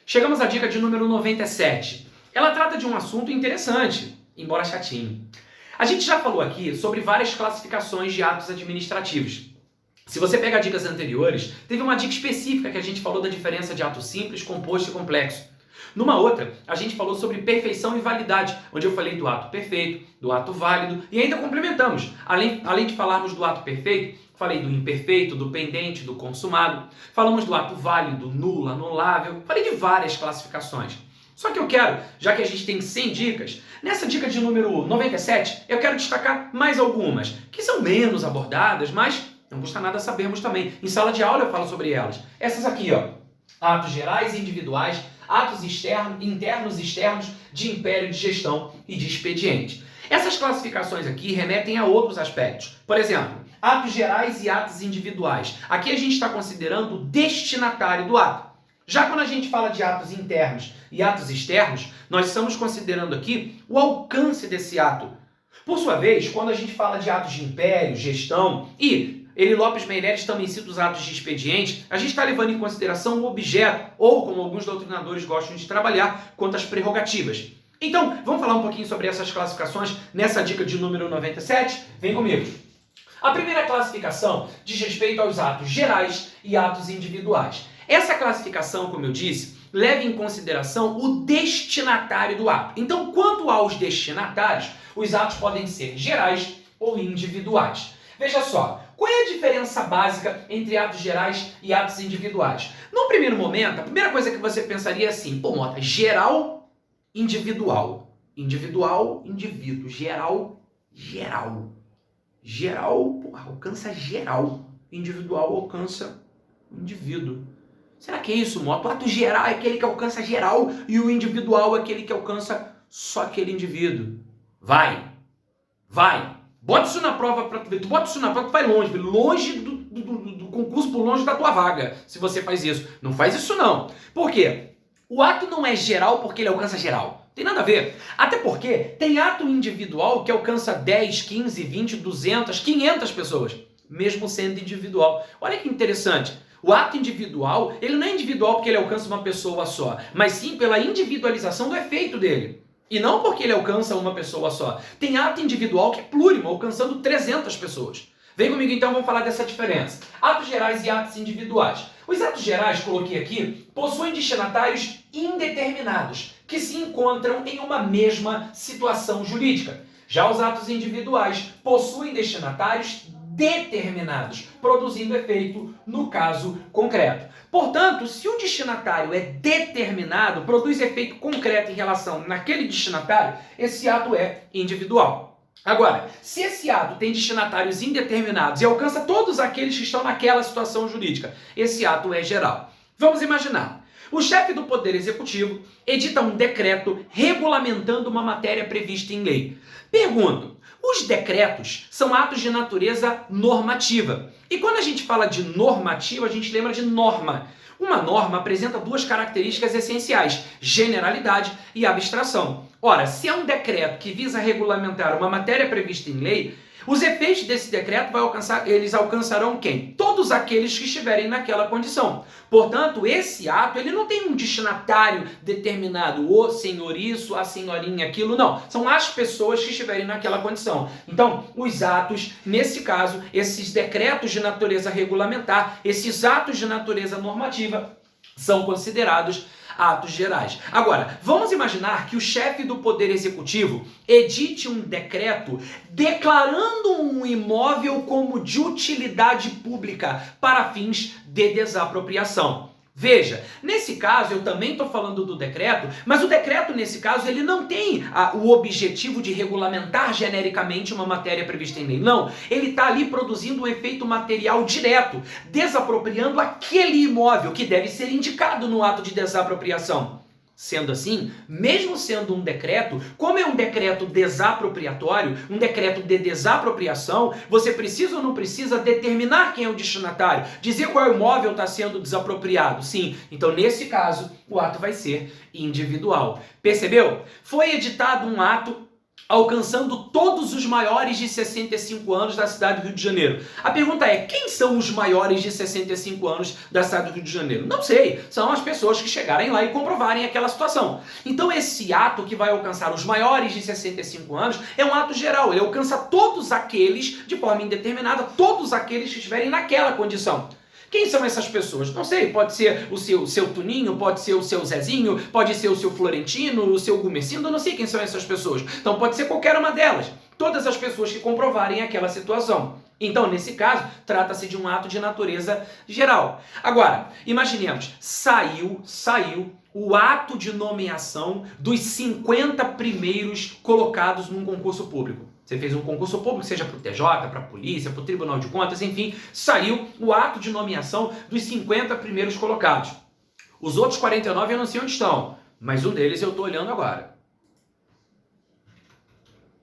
Chegamos à dica de número 97. Ela trata de um assunto interessante, embora chatinho. A gente já falou aqui sobre várias classificações de atos administrativos. Se você pega dicas anteriores, teve uma dica específica que a gente falou da diferença de ato simples, composto e complexo. Numa outra, a gente falou sobre perfeição e validade, onde eu falei do ato perfeito, do ato válido e ainda complementamos. Além de falarmos do ato perfeito, falei do imperfeito, do pendente, do consumado. Falamos do ato válido, nulo, anulável. Falei de várias classificações. Só que eu quero, já que a gente tem 100 dicas, nessa dica de número 97, eu quero destacar mais algumas, que são menos abordadas, mas não custa nada sabermos também. Em sala de aula eu falo sobre elas. Essas aqui, ó. Atos gerais e individuais, atos internos e externos, de império de gestão e de expediente. Essas classificações aqui remetem a outros aspectos. Por exemplo, atos gerais e atos individuais. Aqui a gente está considerando o destinatário do ato. Já quando a gente fala de atos internos e atos externos, nós estamos considerando aqui o alcance desse ato. Por sua vez, quando a gente fala de atos de império, gestão e Eli Lopes Meireles também cita os atos de expediente, a gente está levando em consideração o objeto, ou como alguns doutrinadores gostam de trabalhar, quanto às prerrogativas. Então, vamos falar um pouquinho sobre essas classificações nessa dica de número 97? Vem comigo. A primeira classificação diz respeito aos atos gerais e atos individuais. Essa classificação, como eu disse, leva em consideração o destinatário do ato. Então, quanto aos destinatários, os atos podem ser gerais ou individuais. Veja só, qual é a diferença básica entre atos gerais e atos individuais? No primeiro momento, a primeira coisa que você pensaria é assim, pô, Mota, geral, individual. Individual, indivíduo. Geral, geral. Geral, pô, alcança geral. Individual alcança indivíduo. Será que é isso, Mota? O ato geral é aquele que alcança geral e o individual é aquele que alcança só aquele indivíduo. Vai. Bota isso na prova pra tu ver. Tu bota isso na prova, tu vai longe. Longe do concurso, por longe da tua vaga, se você faz isso. Não faz isso não. Por quê? O ato não é geral porque ele alcança geral. Tem nada a ver. Até porque tem ato individual que alcança 10, 15, 20, 200, 500 pessoas. Mesmo sendo individual. Olha que interessante. O ato individual, ele não é individual porque ele alcança uma pessoa só. Mas sim pela individualização do efeito dele. E não porque ele alcança uma pessoa só. Tem ato individual que é plurimo, alcançando 300 pessoas. Vem comigo então, vamos falar dessa diferença. Atos gerais e atos individuais. Os atos gerais, coloquei aqui, possuem destinatários indeterminados, que se encontram em uma mesma situação jurídica. Já os atos individuais possuem destinatários determinados, produzindo efeito no caso concreto. Portanto, se o destinatário é determinado, produz efeito concreto em relação naquele destinatário, esse ato é individual. Agora, se esse ato tem destinatários indeterminados e alcança todos aqueles que estão naquela situação jurídica, esse ato é geral. Vamos imaginar. O chefe do Poder Executivo edita um decreto regulamentando uma matéria prevista em lei. Pergunto, os decretos são atos de natureza normativa. E quando a gente fala de normativa, a gente lembra de norma. Uma norma apresenta duas características essenciais, generalidade e abstração. Ora, se é um decreto que visa regulamentar uma matéria prevista em lei, os efeitos desse decreto eles alcançarão quem? Todos aqueles que estiverem naquela condição. Portanto, esse ato ele não tem um destinatário determinado, o senhor isso, a senhorinha aquilo, não. São as pessoas que estiverem naquela condição. Então, os atos, nesse caso, esses decretos de natureza regulamentar, esses atos de natureza normativa, são considerados atos gerais. Agora, vamos imaginar que o chefe do Poder Executivo edite um decreto declarando um imóvel como de utilidade pública para fins de desapropriação. Veja, nesse caso eu também estou falando do decreto, mas o decreto nesse caso ele não tem o objetivo de regulamentar genericamente uma matéria prevista em lei. Não, ele está ali produzindo um efeito material direto, desapropriando aquele imóvel que deve ser indicado no ato de desapropriação. Sendo assim, mesmo sendo um decreto, como é um decreto desapropriatório, um decreto de desapropriação, você precisa ou não precisa determinar quem é o destinatário, dizer qual imóvel está sendo desapropriado. Sim, então nesse caso, o ato vai ser individual. Percebeu? Foi editado um ato alcançando todos os maiores de 65 anos da cidade do Rio de Janeiro. A pergunta é, quem são os maiores de 65 anos da cidade do Rio de Janeiro? Não sei, são as pessoas que chegarem lá e comprovarem aquela situação. Então esse ato que vai alcançar os maiores de 65 anos é um ato geral, ele alcança todos aqueles, de forma indeterminada, todos aqueles que estiverem naquela condição. Quem são essas pessoas? Não sei, pode ser o seu Tuninho, pode ser o seu Zezinho, pode ser o seu Florentino, o seu Gumercindo, não sei quem são essas pessoas. Então pode ser qualquer uma delas. Todas as pessoas que comprovarem aquela situação. Então, nesse caso, trata-se de um ato de natureza geral. Agora, imaginemos, saiu o ato de nomeação dos 50 primeiros colocados num concurso público. Você fez um concurso público, seja para o TJ, para a polícia, para o Tribunal de Contas, enfim, saiu o ato de nomeação dos 50 primeiros colocados. Os outros 49 eu não sei onde estão, mas um deles eu estou olhando agora.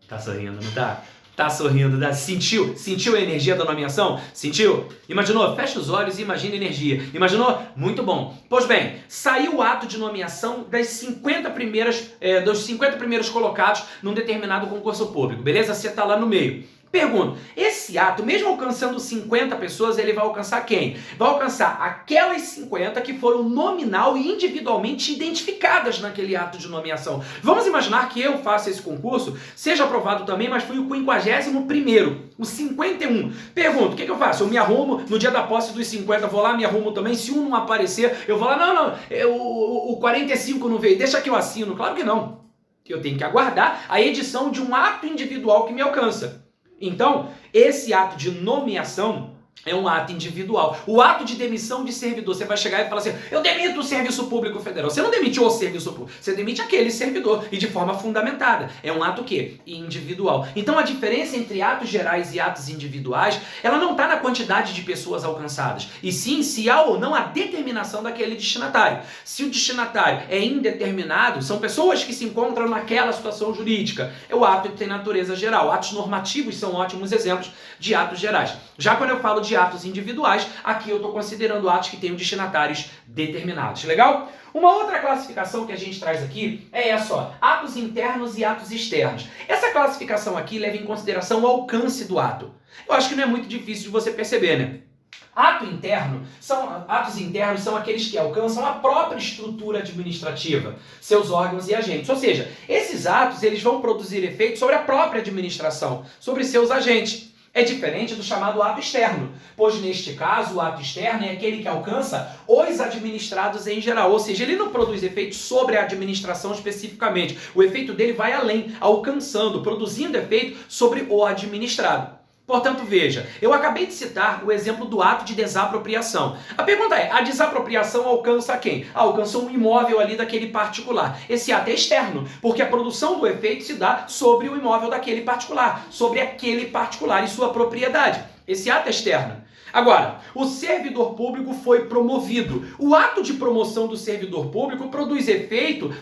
Tá sorrindo, não tá? Tá sorrindo, tá? Sentiu a energia da nomeação? Sentiu? Imaginou? Fecha os olhos e imagina a energia. Imaginou? Muito bom. Pois bem, saiu o ato de nomeação dos 50 primeiros colocados num determinado concurso público, beleza? Você tá lá no meio. Pergunto, esse ato, mesmo alcançando 50 pessoas, ele vai alcançar quem? Vai alcançar aquelas 50 que foram nominal e individualmente identificadas naquele ato de nomeação. Vamos imaginar que eu faça esse concurso, seja aprovado também, mas fui o 51º, o 51. Pergunto, o que eu faço? Eu me arrumo, no dia da posse dos 50, vou lá, me arrumo também, se um não aparecer, eu vou lá, o 45 não veio, deixa que eu assino. Claro que não. Eu tenho que aguardar a edição de um ato individual que me alcança. Então, esse ato de nomeação é um ato individual. O ato de demissão de servidor, você vai chegar e falar assim, eu demito o Serviço Público Federal. Você não demite o Serviço Público, você demite aquele servidor e de forma fundamentada. É um ato o quê? Individual. Então a diferença entre atos gerais e atos individuais, ela não está na quantidade de pessoas alcançadas, e sim se há ou não a determinação daquele destinatário. Se o destinatário é indeterminado, são pessoas que se encontram naquela situação jurídica. É o ato que tem natureza geral. Atos normativos são ótimos exemplos de atos gerais. Já quando eu falo de atos individuais, aqui eu estou considerando atos que tenham destinatários determinados. Legal? Uma outra classificação que a gente traz aqui é essa, ó, atos internos e atos externos. Essa classificação aqui leva em consideração o alcance do ato. Eu acho que não é muito difícil de você perceber, né? Atos internos são aqueles que alcançam a própria estrutura administrativa, seus órgãos e agentes. Ou seja, esses atos eles vão produzir efeitos sobre a própria administração, sobre seus agentes. É diferente do chamado ato externo, pois neste caso o ato externo é aquele que alcança os administrados em geral, ou seja, ele não produz efeitos sobre a administração especificamente, o efeito dele vai além, alcançando, produzindo efeito sobre o administrado. Portanto, veja, eu acabei de citar o exemplo do ato de desapropriação. A pergunta é, a desapropriação alcança quem? Alcança um imóvel ali daquele particular. Esse ato é externo, porque a produção do efeito se dá sobre o imóvel daquele particular, sobre aquele particular e sua propriedade. Esse ato é externo. Agora, o servidor público foi promovido. O ato de promoção do servidor público produz efeito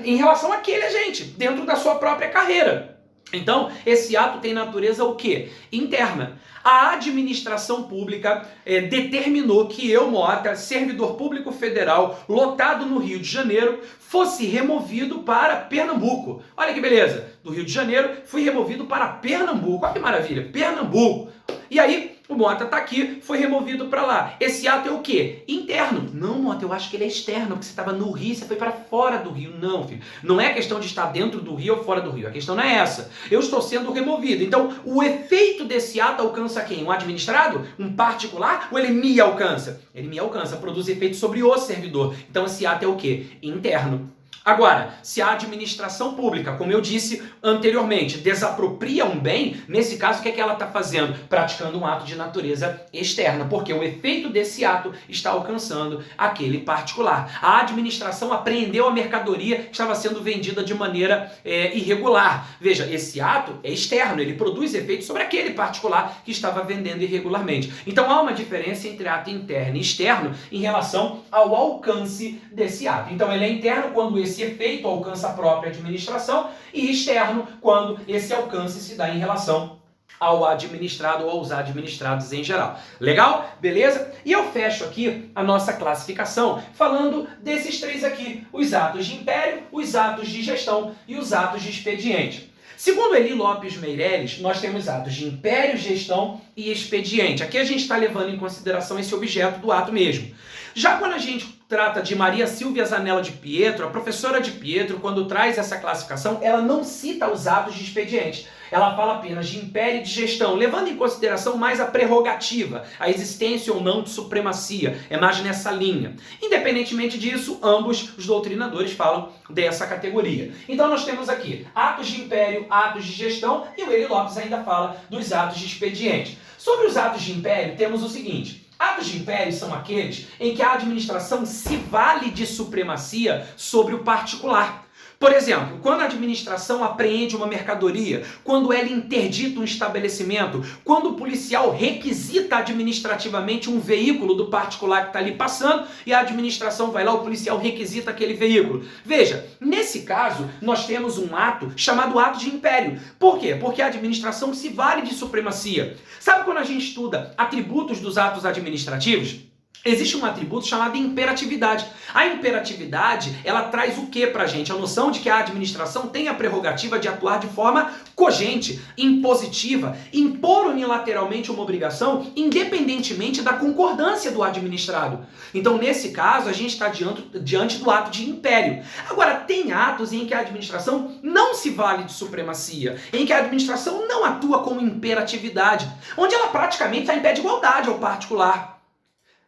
em relação àquele agente, dentro da sua própria carreira. Então, esse ato tem natureza o quê? Interna. A administração pública determinou que eu, Mota, servidor público federal, lotado no Rio de Janeiro, fosse removido para Pernambuco. Olha que beleza! Do Rio de Janeiro, fui removido para Pernambuco. Olha que maravilha! Pernambuco. E aí, o Mota tá aqui, foi removido para lá. Esse ato é o quê? Interno. Não, Mota, eu acho que ele é externo, porque você estava no Rio, você foi para fora do Rio. Não, filho. Não é questão de estar dentro do Rio ou fora do Rio. A questão não é essa. Eu estou sendo removido. Então, o efeito desse ato alcança quem? Um administrado? Um particular? Ou ele me alcança? Ele me alcança, produz efeito sobre o servidor. Então, esse ato é o quê? Interno. Agora, se a administração pública, como eu disse anteriormente, desapropria um bem, nesse caso o que é que ela está fazendo? Praticando um ato de natureza externa, porque o efeito desse ato está alcançando aquele particular. A administração apreendeu a mercadoria que estava sendo vendida de maneira irregular. Veja, esse ato é externo, ele produz efeito sobre aquele particular que estava vendendo irregularmente. Então há uma diferença entre ato interno e externo em relação ao alcance desse ato. Então ele é interno quando esse efeito alcança a própria administração e externo quando esse alcance se dá em relação ao administrado ou aos administrados em geral. Legal? Beleza? E eu fecho aqui a nossa classificação falando desses três aqui, os atos de império, os atos de gestão e os atos de expediente. Segundo Eli Lopes Meireles, nós temos atos de império, gestão e expediente. Aqui a gente está levando em consideração esse objeto do ato mesmo. Já quando a gente trata de Maria Silvia Zanella de Pietro, a professora de Pietro, quando traz essa classificação, ela não cita os atos de expediente. Ela fala apenas de império e de gestão, levando em consideração mais a prerrogativa, a existência ou não de supremacia. É mais nessa linha. Independentemente disso, ambos os doutrinadores falam dessa categoria. Então nós temos aqui atos de império, atos de gestão, e o Eli Lopes ainda fala dos atos de expediente. Sobre os atos de império, temos o seguinte: atos de império são aqueles em que a administração se vale de supremacia sobre o particular. Por exemplo, quando a administração apreende uma mercadoria, quando ela interdita um estabelecimento, quando o policial requisita administrativamente um veículo do particular que está ali passando e a administração vai lá, o policial requisita aquele veículo. Veja, nesse caso, nós temos um ato chamado ato de império. Por quê? Porque a administração se vale de supremacia. Sabe quando a gente estuda atributos dos atos administrativos? Existe um atributo chamado imperatividade. A imperatividade, ela traz o que pra gente? A noção de que a administração tem a prerrogativa de atuar de forma cogente, impositiva, impor unilateralmente uma obrigação, independentemente da concordância do administrado. Então, nesse caso, a gente está diante do ato de império. Agora, tem atos em que a administração não se vale de supremacia, em que a administração não atua com imperatividade, onde ela praticamente está em pé de igualdade ao particular.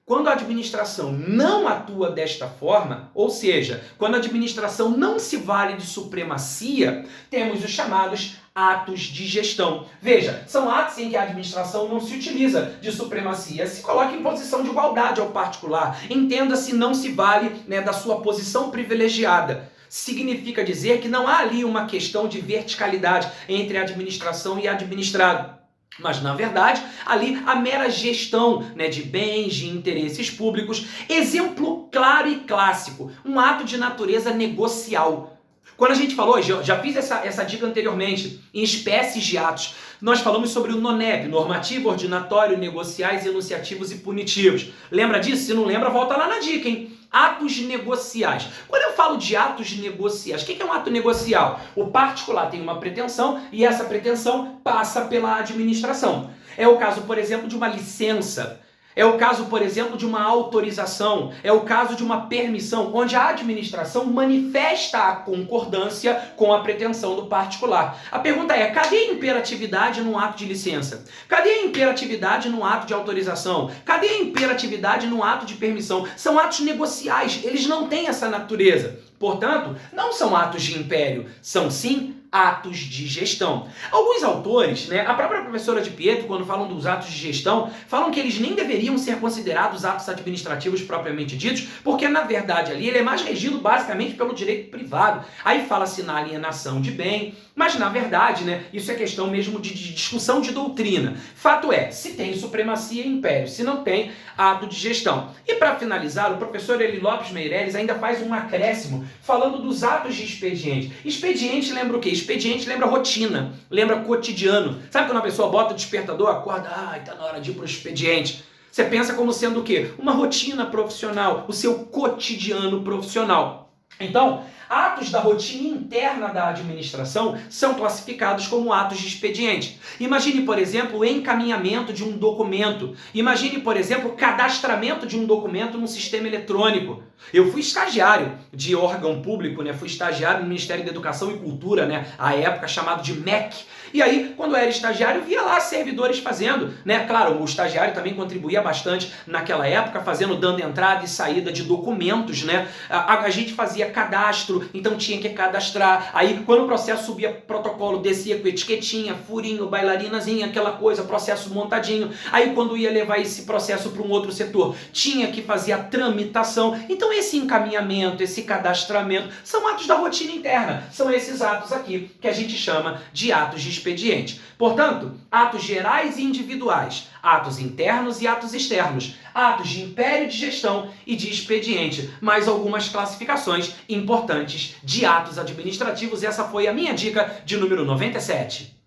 Quando a administração não atua desta forma, ou seja, quando a administração não se vale de supremacia, temos os chamados atos de gestão. Veja, são atos em que a administração não se utiliza de supremacia, se coloca em posição de igualdade ao particular. Entenda-se, não se vale, da sua posição privilegiada. Significa dizer que não há ali uma questão de verticalidade entre a administração e administrado. Mas, na verdade, ali a mera gestão, de bens, de interesses públicos. Exemplo claro e clássico, um ato de natureza negocial. Quando a gente falou, já fiz essa dica anteriormente, em espécies de atos, nós falamos sobre o NONEP, normativo, ordinatório, negociais, enunciativos e punitivos. Lembra disso? Se não lembra, volta lá na dica, hein? Atos negociais. Quando eu falo de atos negociais, o que é um ato negocial? O particular tem uma pretensão e essa pretensão passa pela administração. É o caso, por exemplo, de uma licença. É o caso, por exemplo, de uma autorização, é o caso de uma permissão, onde a administração manifesta a concordância com a pretensão do particular. A pergunta é, cadê a imperatividade no ato de licença? Cadê a imperatividade no ato de autorização? Cadê a imperatividade no ato de permissão? São atos negociais, eles não têm essa natureza. Portanto, não são atos de império, são sim atos de gestão. Alguns autores, a própria professora de Pietro, quando falam dos atos de gestão, falam que eles nem deveriam ser considerados atos administrativos propriamente ditos, porque na verdade ali ele é mais regido basicamente pelo direito privado. Aí fala-se na alienação de bem, mas na verdade, isso é questão mesmo de discussão de doutrina. Fato é, se tem supremacia e império, se não tem, ato de gestão. E para finalizar, o professor Eli Lopes Meireles ainda faz um acréscimo falando dos atos de expediente. Expediente lembra o quê? Expediente lembra rotina, lembra cotidiano. Sabe quando a pessoa bota o despertador, acorda, tá na hora de ir pro expediente. Você pensa como sendo o quê? Uma rotina profissional, o seu cotidiano profissional. Então, atos da rotina interna da administração são classificados como atos de expediente. Imagine, por exemplo, o encaminhamento de um documento. Imagine, por exemplo, o cadastramento de um documento num sistema eletrônico. Eu fui estagiário de órgão público, fui estagiário no Ministério da Educação e Cultura, à época chamado de MEC. E aí, quando eu era estagiário, eu via lá servidores fazendo, Claro, o estagiário também contribuía bastante naquela época, dando entrada e saída de documentos, A gente fazia cadastro, então tinha que cadastrar. Aí, quando o processo subia protocolo, descia com etiquetinha, furinho, bailarinazinha, aquela coisa, processo montadinho. Aí, quando ia levar esse processo para um outro setor, tinha que fazer a tramitação. Então, esse encaminhamento, esse cadastramento, são atos da rotina interna. São esses atos aqui que a gente chama de atos de expediente. Portanto, atos gerais e individuais, atos internos e atos externos, atos de império de gestão e de expediente, mais algumas classificações importantes de atos administrativos. Essa foi a minha dica de número 97.